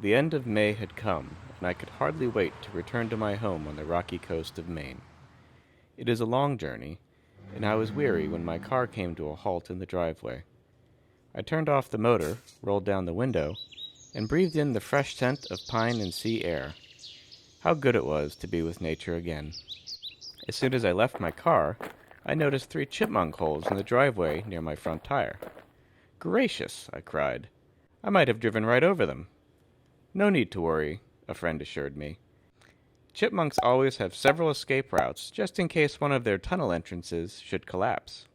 The end of May had come, and I could hardly wait to return to my home on the rocky coast of Maine. It is a long journey, and I was weary when my car came to a halt in the driveway. I turned off the motor, rolled down the window, and breathed in the fresh scent of pine and sea air. How good it was to be with nature again. As soon as I left my car, I noticed 3 chipmunk holes in the driveway near my front tire. "Gracious!" I cried. "I might have driven right over them." "No need to worry," a friend assured me. Chipmunks always have several escape routes just in case one of their tunnel entrances should collapse.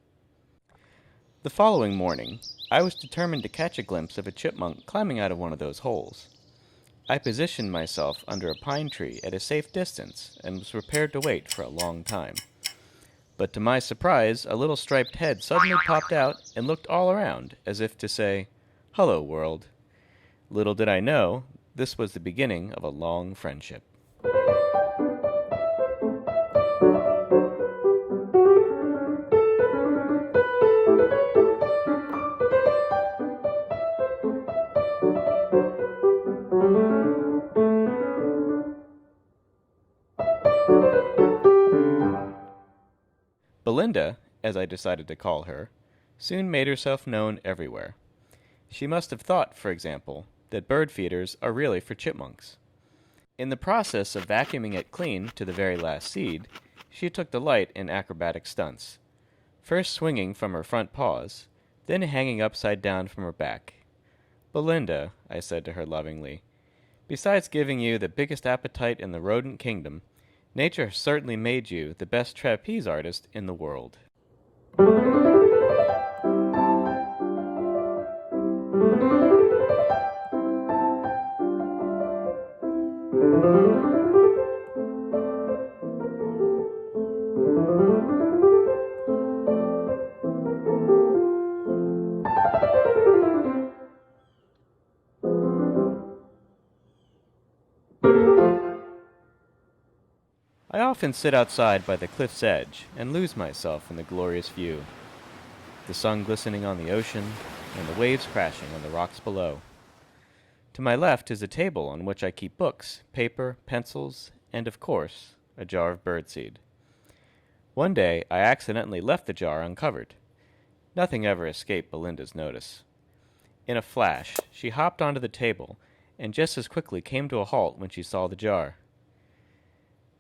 The following morning, I was determined to catch a glimpse of a chipmunk climbing out of one of those holes. I positioned myself under a pine tree at a safe distance and was prepared to wait for a long time. But to my surprise, a little striped head suddenly popped out and looked all around, as if to say, "Hello, world." Little did I know, this was the beginning of a long friendship. Belinda, as I decided to call her, soon made herself known everywhere. She must have thought, for example, that bird feeders are really for chipmunks. In the process of vacuuming it clean to the very last seed, she took delight in acrobatic stunts, first swinging from her front paws, then hanging upside down from her back. "Belinda," I said to her lovingly, "besides giving you the biggest appetite in the rodent kingdom, nature has certainly made you the best trapeze artist in the world." I often sit outside by the cliff's edge and lose myself in the glorious view, the sun glistening on the ocean and the waves crashing on the rocks below. To my left is a table on which I keep books, paper, pencils, and, of course, a jar of birdseed. One day I accidentally left the jar uncovered. Nothing ever escaped Belinda's notice. In a flash, she hopped onto the table and just as quickly came to a halt when she saw the jar.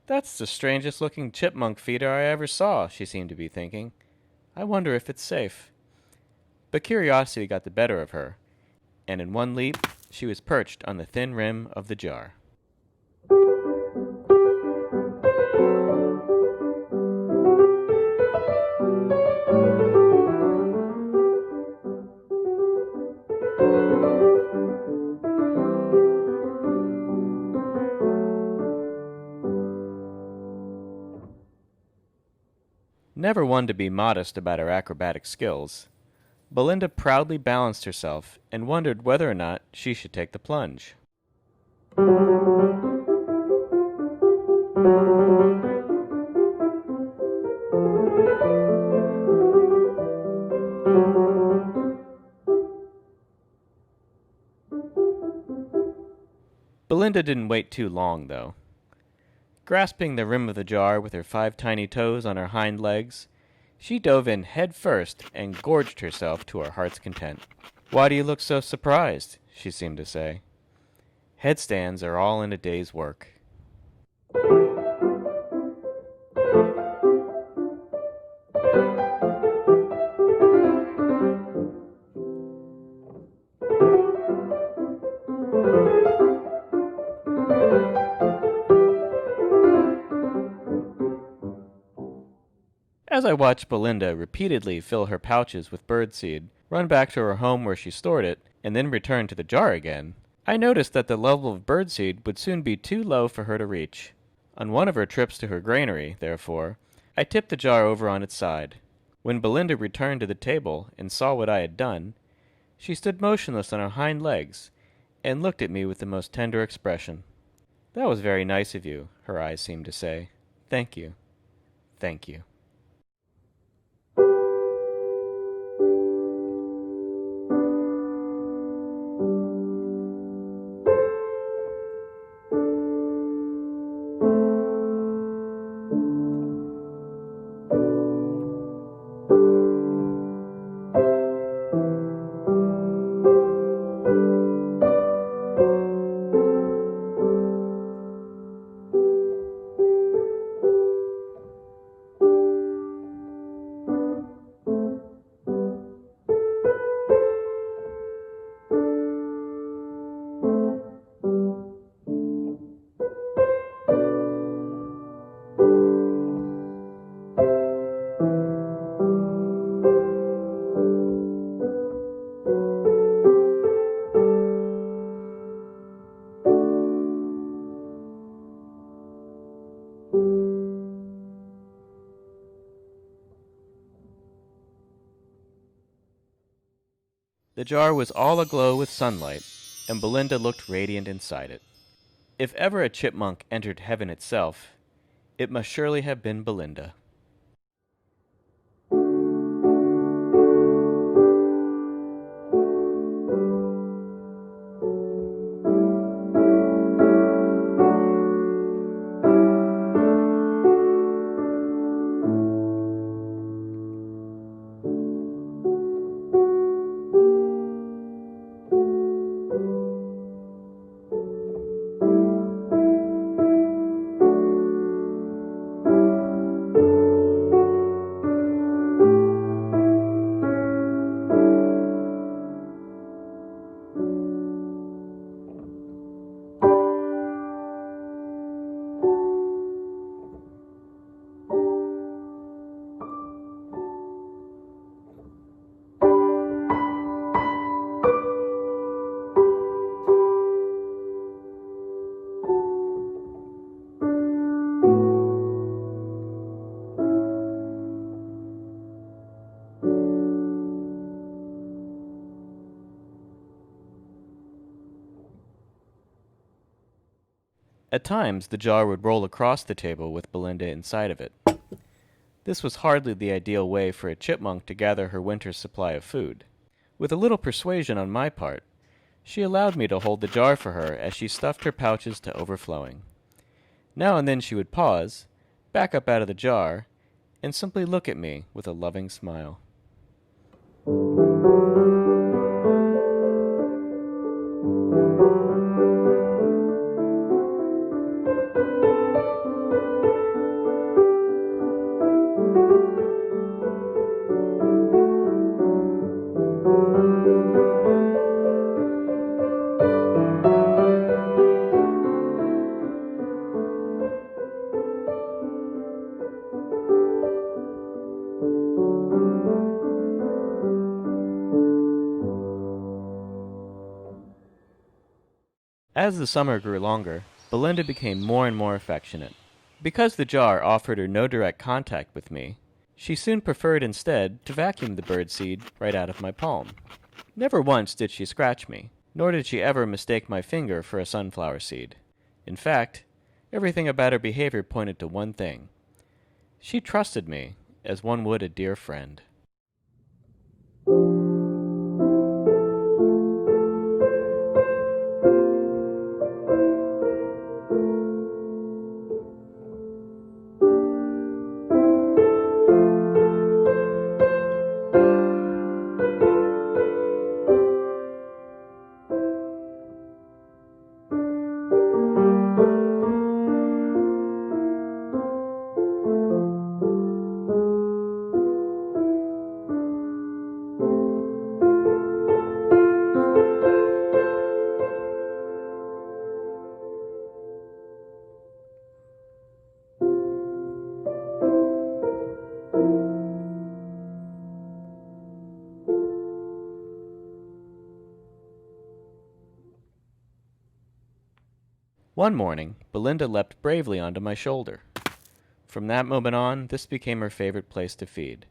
"That's the strangest looking chipmunk feeder I ever saw," she seemed to be thinking. "I wonder if it's safe." But curiosity got the better of her, and in one leap she was perched on the thin rim of the jar. Never one to be modest about her acrobatic skills, Belinda proudly balanced herself and wondered whether or not she should take the plunge. Belinda didn't wait too long, though. Grasping the rim of the jar with her 5 tiny toes on her hind legs, she dove in head first and gorged herself to her heart's content. "Why do you look so surprised?" she seemed to say. "Headstands are all in a day's work." As I watched Belinda repeatedly fill her pouches with birdseed, run back to her home where she stored it, and then return to the jar again, I noticed that the level of birdseed would soon be too low for her to reach. On one of her trips to her granary, therefore, I tipped the jar over on its side. When Belinda returned to the table and saw what I had done, she stood motionless on her hind legs and looked at me with the most tender expression. "That was very nice of you," her eyes seemed to say. "Thank you. Thank you." The jar was all aglow with sunlight, and Belinda looked radiant inside it. If ever a chipmunk entered heaven itself, it must surely have been Belinda. At times, the jar would roll across the table with Belinda inside of it. This was hardly the ideal way for a chipmunk to gather her winter's supply of food. With a little persuasion on my part, she allowed me to hold the jar for her as she stuffed her pouches to overflowing. Now and then she would pause, back up out of the jar, and simply look at me with a loving smile. As the summer grew longer, Belinda became more and more affectionate. Because the jar offered her no direct contact with me, she soon preferred instead to vacuum the birdseed right out of my palm. Never once did she scratch me, nor did she ever mistake my finger for a sunflower seed. In fact, everything about her behavior pointed to one thing. She trusted me as one would a dear friend. One morning, Belinda leapt bravely onto my shoulder. From that moment on, this became her favorite place to feed.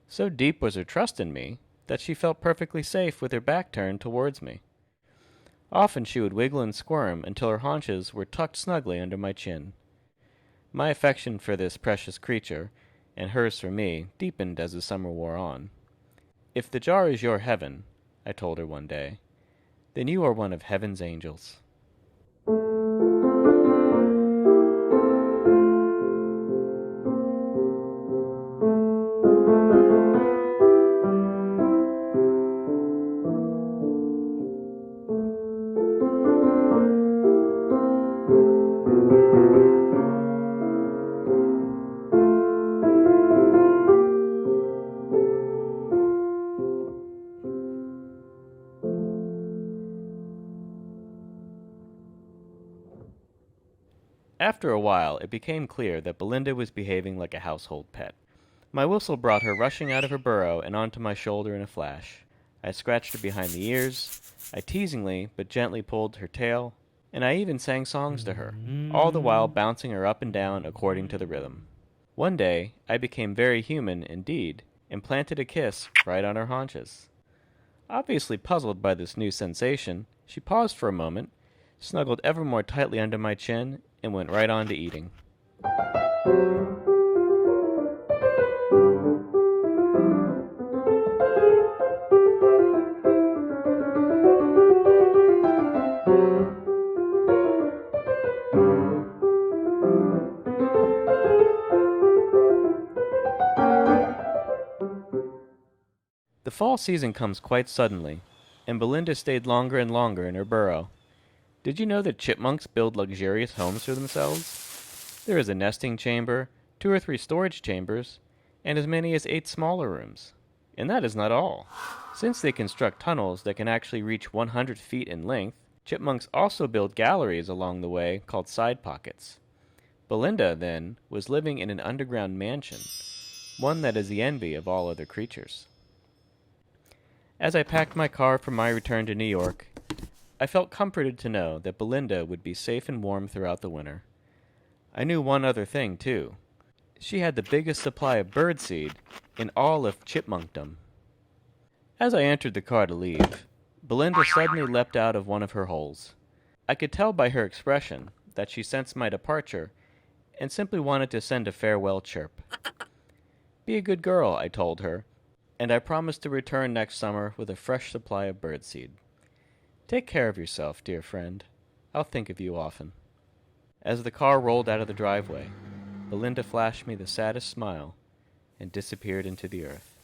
So deep was her trust in me that she felt perfectly safe with her back turned towards me. Often she would wiggle and squirm until her haunches were tucked snugly under my chin. My affection for this precious creature, and hers for me, deepened as the summer wore on. "If the jar is your heaven," I told her one day, "then you are one of heaven's angels." After a while, it became clear that Belinda was behaving like a household pet. My whistle brought her rushing out of her burrow and onto my shoulder in a flash. I scratched her behind the ears, I teasingly but gently pulled her tail, and I even sang songs to her, all the while bouncing her up and down according to the rhythm. One day, I became very human indeed, and planted a kiss right on her haunches. Obviously puzzled by this new sensation, she paused for a moment, snuggled ever more tightly under my chin, and went right on to eating. The fall season comes quite suddenly, and Belinda stayed longer and longer in her burrow. Did you know that chipmunks build luxurious homes for themselves? There is a nesting chamber, 2 or 3 storage chambers, and as many as 8 smaller rooms. And that is not all. Since they construct tunnels that can actually reach 100 feet in length, chipmunks also build galleries along the way called side pockets. Belinda, then, was living in an underground mansion, one that is the envy of all other creatures. As I packed my car for my return to New York, I felt comforted to know that Belinda would be safe and warm throughout the winter. I knew one other thing, too. She had the biggest supply of birdseed in all of chipmunkdom. As I entered the car to leave, Belinda suddenly leapt out of one of her holes. I could tell by her expression that she sensed my departure and simply wanted to send a farewell chirp. Be a good girl, I told her, and I promised to return next summer with a fresh supply of birdseed. Take care of yourself, dear friend. I'll think of you often. As the car rolled out of the driveway, Belinda flashed me the saddest smile and disappeared into the earth.